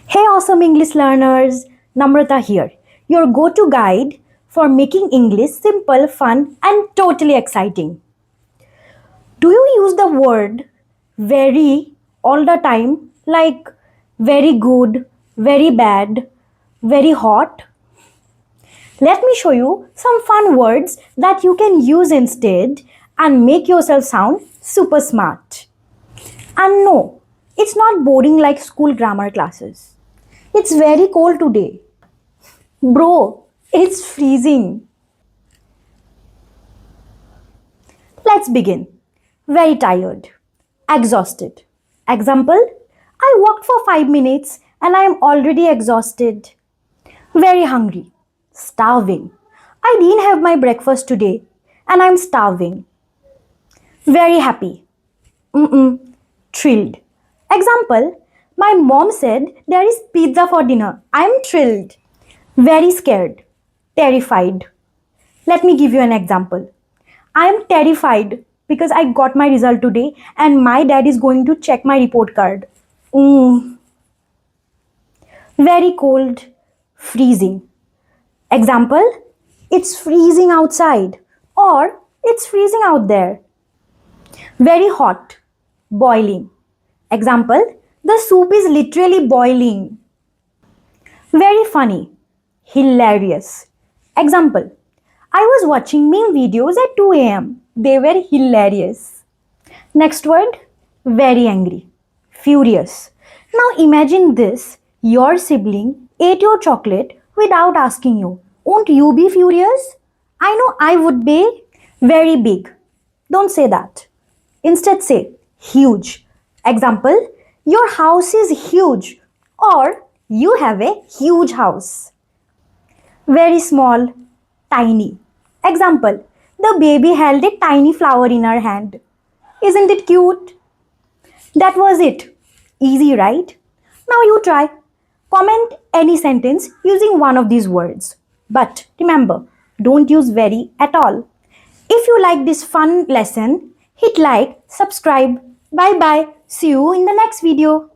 Hey awesome English learners, Namrata here, your go-to guide for making English simple, fun and totally exciting. Do you use the word very all the time like very good, very bad, very hot? Let me show you some fun words that you can use instead and make yourself sound super smart. And no, it's not boring like school grammar classes. It's very cold today. Bro, it's freezing. Let's begin. Very tired. Exhausted. Example, I walked for 5 minutes and I am already exhausted. Very hungry. Starving. I didn't have my breakfast today and I'm starving. Very happy. Thrilled. Example, my mom said there is pizza for dinner. I'm thrilled. Very scared. Terrified. Let me give you an example. I am terrified because I got my result today and my dad is going to check my report card. Very cold, freezing. Example, it's freezing outside or it's freezing out there. Very hot, boiling. Example, the soup is literally boiling. Very funny, hilarious. Example, I was watching meme videos at 2 am. They were hilarious. Next word, very angry, furious. Now imagine this, your sibling ate your chocolate without asking you. Won't you be furious? I know I would be. Very big. Don't say that. Instead say huge. Example, your house is huge or you have a huge house. Very small, tiny. Example, the baby held a tiny flower in her hand. Isn't it cute? That was it. Easy, right? Now you try. Comment any sentence using one of these words. But remember, don't use very at all. If you like this fun lesson, hit like, subscribe. Bye bye. See you in the next video.